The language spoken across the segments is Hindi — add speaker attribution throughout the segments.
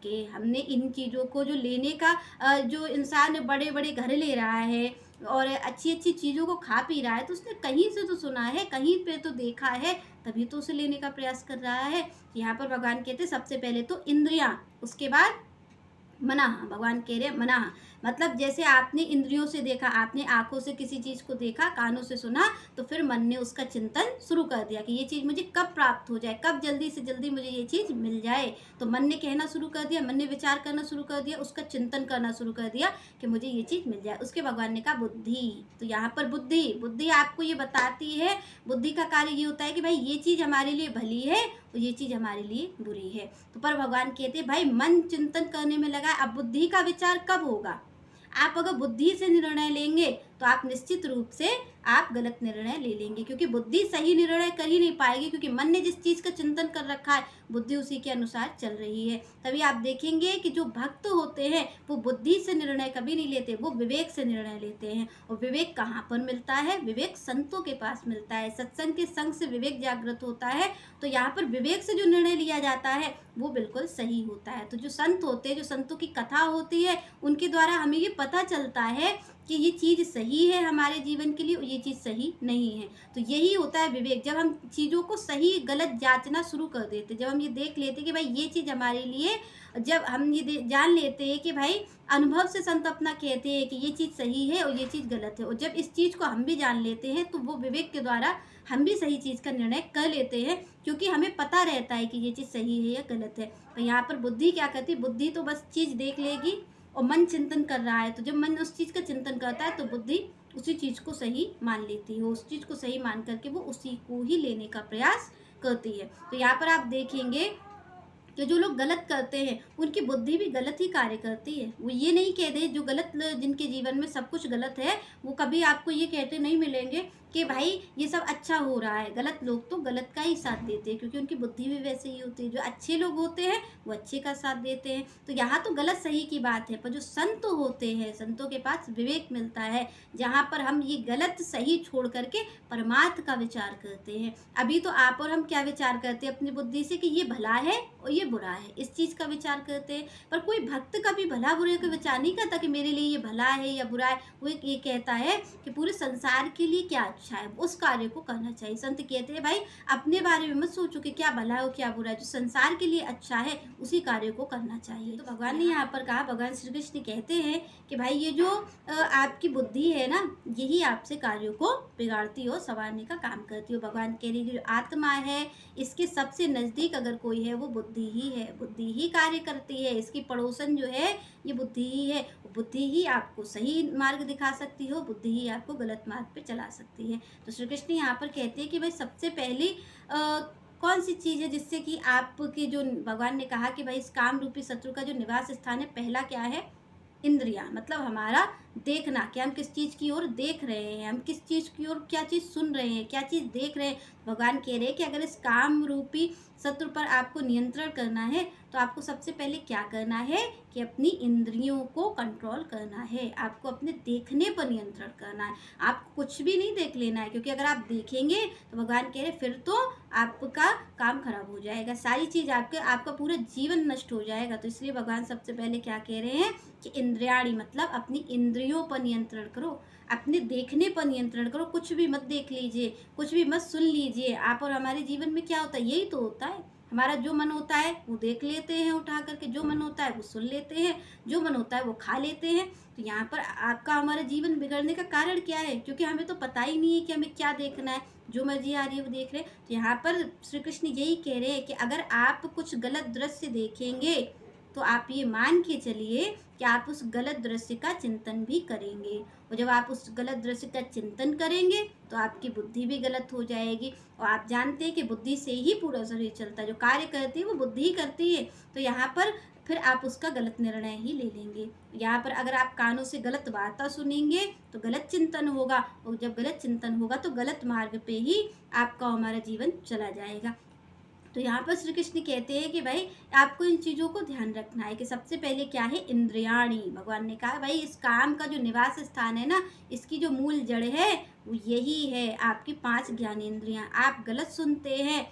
Speaker 1: करके, हमने इन चीज़ों को जो लेने का जो इंसान बड़े-बड़े घर ले रहा है और अच्छी-अच्छी चीज़ों को खा पी रहा है, तो उसने कहीं से तो सुना है, कहीं पे तो देखा है, तभी तो उसे लेने का प्रयास कर रहा है। यहाँ पर भगवान कहते हैं सबसे पहले तो इंद्रियाँ, उसके बाद मना। भगवान कह रहे हैं मना, मतलब जैसे आपने इंद्रियों से देखा, आपने आंखों से किसी चीज को देखा, कानों से सुना, तो फिर मन ने उसका चिंतन शुरू कर दिया कि ये चीज मुझे कब प्राप्त हो जाए, कब जल्दी से जल्दी मुझे ये चीज मिल जाए। तो मन ने कहना शुरू कर दिया, मन ने विचार करना शुरू कर दिया, उसका चिंतन करना शुरू कर दिया कि मुझे ये चीज मिल जाए। उसके भगवान ने कहा बुद्धि। तो यहाँ पर बुद्धि, बुद्धि आपको ये बताती है, बुद्धि का कार्य ये होता है कि भाई ये चीज हमारे लिए भली है और ये चीज हमारे लिए बुरी है। तो पर भगवान कहते हैं भाई मन चिंतन करने में लगा है, अब बुद्धि का विचार कब होगा? आप अगर बुद्धि से निर्णय लेंगे तो आप निश्चित रूप से आप गलत निर्णय ले लेंगे, क्योंकि बुद्धि सही निर्णय कर ही नहीं पाएगी, क्योंकि मन ने जिस चीज का चिंतन कर रखा है बुद्धि उसी के अनुसार चल रही है। तभी आप देखेंगे कि जो भक्त होते हैं वो बुद्धि से निर्णय कभी नहीं लेते, वो विवेक से निर्णय लेते हैं। और विवेक कहाँ पर मिलता है? विवेक संतों के पास मिलता है, सत्संग के संग से विवेक जागृत होता है। तो यहाँ पर विवेक से जो निर्णय लिया जाता है वो बिल्कुल सही होता है। तो जो संत होते हैं, जो संतों की कथा होती है, उनके द्वारा हमें ये पता चलता है कि ये चीज़ सही है हमारे जीवन के लिए और ये चीज़ सही नहीं है। तो यही होता है विवेक, जब हम चीज़ों को सही गलत जांचना शुरू कर देते, जब हम ये देख लेते कि भाई ये चीज़ हमारे लिए, जब हम ये जान लेते हैं कि भाई अनुभव से संत अपना कहते हैं कि ये चीज़ सही है और ये चीज़ गलत है, और जब इस चीज़ को हम भी जान लेते हैं तो वो विवेक के द्वारा हम भी सही चीज़ का निर्णय कर लेते हैं, क्योंकि हमें पता रहता है कि ये चीज़ सही है या गलत है। तो यहाँ पर बुद्धि क्या करती है? बुद्धि तो बस चीज़ देख लेगी और मन चिंतन कर रहा है, तो जब मन उस चीज़ का चिंतन करता है तो बुद्धि उसी चीज़ को सही मान लेती है, उस चीज़ को सही मान करके वो उसी को ही लेने का प्रयास करती है। तो यहाँ पर आप देखेंगे कि जो लोग गलत करते हैं उनकी बुद्धि भी गलत ही कार्य करती है। वो ये नहीं कहते, जो गलत जिनके जीवन में सब कुछ गलत है वो कभी आपको ये कहते नहीं मिलेंगे कि भाई ये सब अच्छा हो रहा है। गलत लोग तो गलत का ही साथ देते हैं, क्योंकि उनकी बुद्धि भी वैसे ही होती है। जो अच्छे लोग होते हैं वो अच्छे का साथ देते हैं। तो यहाँ तो गलत सही की बात है, पर जो संत होते हैं, संतों के पास विवेक मिलता है, जहाँ पर हम ये गलत सही छोड़ करके परमार्थ का विचार करते हैं। अभी तो आप और हम क्या विचार करते हैं अपनी बुद्धि से कि ये भला है और ये बुरा है, इस चीज़ का विचार करते हैं। पर कोई भक्त कभी भला बुरे का विचार नहीं करता कि मेरे लिए ये भला है या बुरा है। वो ये कहता है कि पूरे संसार के लिए क्या अच्छा है उस कार्य को करना चाहिए। संत कहते हैं भाई अपने बारे में मत सोचो कि क्या भला हो क्या बुरा है, जो संसार के लिए अच्छा है उसी कार्य को करना चाहिए। तो भगवान ने यहाँ पर कहा, भगवान श्री कृष्ण कहते हैं कि भाई ये जो आपकी बुद्धि है ना, यही आपसे कार्यों को बिगाड़ती हो, संवारने का काम करती हो। भगवान कह रही जो आत्मा है इसके सबसे नज़दीक अगर कोई है वो बुद्धि ही है, बुद्धि ही कार्य करती है। इसकी पड़ोसन जो है ये बुद्धि ही है, बुद्धि ही आपको सही मार्ग दिखा सकती हो, बुद्धि ही आपको गलत मार्ग पे चला सकती है। तो श्री कृष्ण यहाँ पर कहते हैं कि भाई सबसे पहली कौन सी चीज़ है जिससे कि आपके, जो भगवान ने कहा कि भाई इस काम रूपी शत्रु का जो निवास स्थान है, पहला क्या है? इंद्रियां, मतलब हमारा देखना कि हम किस चीज़ की ओर देख रहे हैं, हम किस चीज़ की ओर क्या चीज़ सुन रहे हैं, क्या चीज़ देख रहे हैं। भगवान कह रहे हैं कि अगर इस काम रूपी शत्रु पर आपको नियंत्रण करना है तो आपको सबसे पहले क्या करना है कि अपनी इंद्रियों को कंट्रोल करना है, आपको अपने देखने पर नियंत्रण करना है। आपको कुछ भी नहीं देख लेना है, क्योंकि अगर आप देखेंगे तो भगवान कह रहे फिर तो आपका काम खराब हो जाएगा, सारी चीज़ आपका पूरा जीवन नष्ट हो जाएगा। तो इसलिए भगवान सबसे पहले क्या कह रहे हैं कि इंद्रियाणी, मतलब अपनी इंद्रियों पर नियंत्रण करो, अपने देखने पर नियंत्रण करो। कुछ भी मत देख लीजिए, कुछ भी मत सुन लीजिए। आप और हमारे जीवन में क्या होता है? यही तो होता है, हमारा जो मन होता है वो देख लेते हैं उठा करके, जो मन होता है वो सुन लेते हैं, जो मन होता है वो खा लेते हैं। तो यहाँ पर आपका हमारा जीवन बिगड़ने का कारण क्या है? क्योंकि हमें तो पता ही नहीं है कि हमें क्या देखना है, जो मर्जी आ रही है वो देख रहे हैं। तो यहाँ पर श्री कृष्ण यही कह रहे हैं कि अगर आप कुछ गलत दृश्य देखेंगे तो आप ये मान के चलिए कि आप उस गलत दृश्य का चिंतन भी करेंगे, और जब आप उस गलत दृश्य का चिंतन करेंगे तो आपकी बुद्धि भी गलत हो जाएगी। और आप जानते हैं कि बुद्धि से ही पूरा शरीर चलता है, जो कार्य करती है वो बुद्धि ही करती है। तो यहाँ पर फिर आप उसका गलत निर्णय ही ले लेंगे। यहाँ पर अगर आप कानों से गलत वार्ता सुनेंगे तो गलत चिंतन होगा, और जब गलत चिंतन होगा तो गलत मार्ग पे ही आपका हमारा जीवन चला जाएगा। तो यहाँ पर श्री कृष्ण कहते हैं कि भाई आपको इन चीज़ों को ध्यान रखना है कि सबसे पहले क्या है? इंद्रियाणी। भगवान ने कहा भाई इस काम का जो निवास स्थान है ना, इसकी जो मूल जड़ है वो यही है आपकी 5 ज्ञानेंद्रियाँ। आप गलत सुनते हैं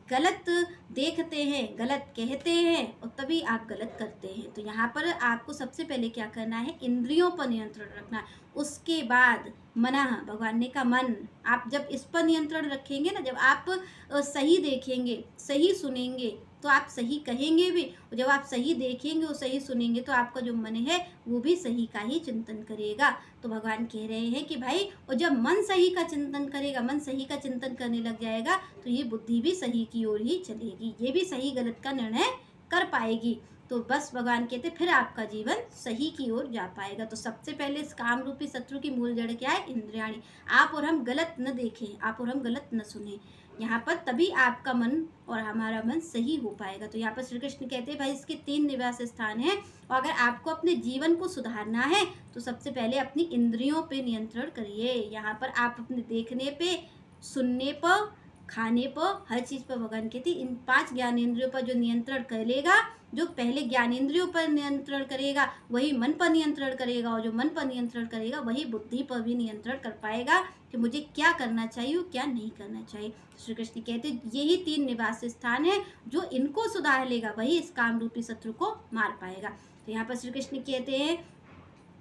Speaker 1: गलत देखते हैं, गलत कहते हैं और तभी आप गलत करते हैं। तो यहाँ पर आपको सबसे पहले क्या करना है, इंद्रियों पर नियंत्रण रखना है। उसके बाद मनः, भगवान ने कहा मन, आप जब इस पर नियंत्रण रखेंगे ना, जब आप सही देखेंगे, सही सुनेंगे, तो आप सही कहेंगे भी, और जब आप सही देखेंगे और सही सुनेंगे तो आपका जो मन है वो भी सही का ही चिंतन करेगा। तो भगवान कह रहे हैं कि भाई, और जब मन सही का चिंतन करेगा, मन सही का चिंतन करने लग जाएगा, तो ये बुद्धि भी सही की ओर ही चलेगी, ये भी सही गलत का निर्णय कर पाएगी। तो बस भगवान कहते फिर आपका जीवन सही की ओर जा पाएगा। तो सबसे पहले इस काम रूपी शत्रु की मूल जड़ क्या है, इंद्रियाणी। आप और हम गलत न देखें, आप और हम गलत न सुने, यहाँ पर तभी आपका मन और हमारा मन सही हो पाएगा। तो यहाँ पर श्री कृष्ण कहते हैं भाई, इसके 3 निवास स्थान हैं, और अगर आपको अपने जीवन को सुधारना है तो सबसे पहले अपनी इंद्रियों पे नियंत्रण करिए। यहाँ पर आप अपने देखने पे, सुनने पर, खाने पर, हर चीज़ पर भगवान कहते इन 5 ज्ञानेंद्रियों पर जो नियंत्रण कर लेगा, जो पहले ज्ञानेंद्रियों पर नियंत्रण करेगा वही मन पर नियंत्रण करेगा, और जो मन पर नियंत्रण करेगा वही बुद्धि पर भी नियंत्रण कर पाएगा कि मुझे क्या करना चाहिए और क्या नहीं करना चाहिए। श्री कृष्ण कहते यही 3 निवास स्थान है, जो इनको सुधार लेगा वही इस काम रूपी शत्रु को मार पाएगा। तो यहाँ पर श्री कृष्ण कहते हैं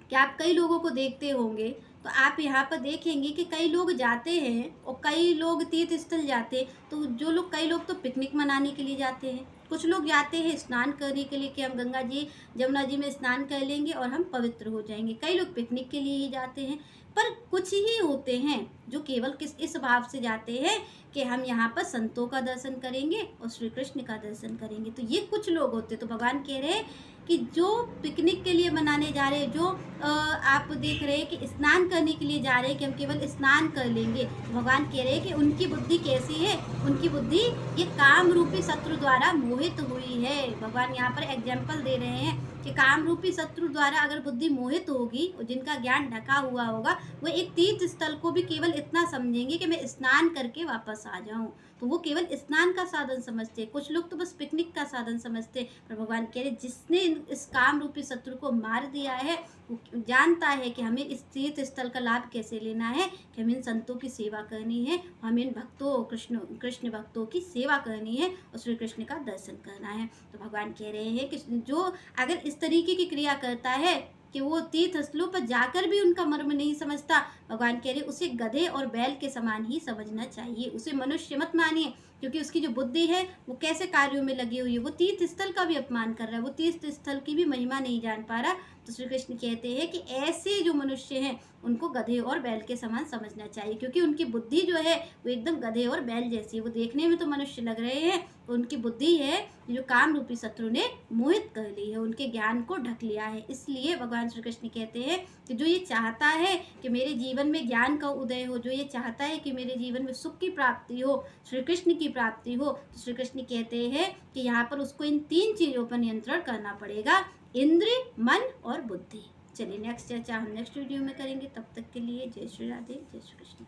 Speaker 1: कि आप कई लोगों को देखते होंगे, तो आप यहाँ पर देखेंगे कि कई लोग जाते हैं और कई लोग तीर्थ स्थल जाते हैं। तो जो लोग, कई लोग तो पिकनिक मनाने के लिए जाते हैं, कुछ लोग जाते हैं स्नान करने के लिए कि हम गंगा जी, जमुना जी में स्नान कर लेंगे और हम पवित्र हो जाएंगे। कई लोग पिकनिक के लिए ही जाते हैं, पर कुछ ही होते हैं जो केवल इस भाव से जाते हैं कि हम यहाँ पर संतों का दर्शन करेंगे और श्री कृष्ण का दर्शन करेंगे। तो ये कुछ लोग होते हैं। तो भगवान कह रहे हैं कि जो पिकनिक के लिए मनाने जा रहे हैं, जो आप देख रहे हैं कि स्नान करने के लिए जा रहे हैं कि हम केवल स्नान कर लेंगे, भगवान कह रहे हैं कि उनकी बुद्धि कैसी है, उनकी बुद्धि ये काम रूपी शत्रु द्वारा मोहित हुई है। भगवान यहाँ पर एग्जाम्पल दे रहे हैं कि काम रूपी शत्रु द्वारा अगर बुद्धि मोहित होगी और जिनका ज्ञान ढका हुआ होगा, वो एक तीर्थ स्थल को भी केवल इतना समझेंगे कि मैं स्नान करके वापस आ जाऊं, तो वो केवल स्नान का साधन समझते हैं। कुछ लोग तो बस पिकनिक का साधन समझते हैं। पर भगवान कह रहे जिसने इस काम रूपी शत्रु को मार दिया है, वो जानता है कि हमें इस तीर्थ स्थल का लाभ कैसे लेना है, कि हमें इन संतों की सेवा करनी है, हमें इन भक्तों, कृष्ण भक्तों की सेवा करनी है और श्री कृष्ण का दर्शन करना है। तो भगवान कह रहे हैं कि जो अगर इस तरीके की क्रिया करता है कि वो तीर्थ स्थलों पर जाकर भी उनका मर्म नहीं समझता, भगवान कह रहे उसे गधे और बैल के समान ही समझना चाहिए, उसे मनुष्य मत मानिए, क्योंकि उसकी जो बुद्धि है वो कैसे कार्यों में लगी हुई है, वो तीर्थ स्थल का भी अपमान कर रहा है, वो तीर्थ स्थल की भी महिमा नहीं जान पा रहा। तो श्री कृष्ण कहते हैं कि ऐसे जो मनुष्य हैं उनको गधे और बैल के समान समझना चाहिए, क्योंकि उनकी बुद्धि जो है वो एकदम गधे और बैल जैसी है। वो देखने में तो मनुष्य लग रहे हैं, उनकी बुद्धि है जो काम रूपी शत्रु ने मोहित कर ली है, उनके ज्ञान को ढक लिया है। इसलिए भगवान श्री कृष्ण कहते हैं कि जो ये चाहता है कि मेरे जीवन में ज्ञान का उदय हो, जो ये चाहता है कि मेरे जीवन में सुख की प्राप्ति हो, श्री कृष्ण की प्राप्ति हो, तो श्री कृष्ण कहते हैं कि यहाँ पर उसको इन 3 चीज़ों पर नियंत्रण करना पड़ेगा, इंद्रिय, मन और बुद्धि। चलिए नेक्स्ट चर्चा हम नेक्स्ट वीडियो में करेंगे। तब तक के लिए जय श्री राधे, जय श्री कृष्ण।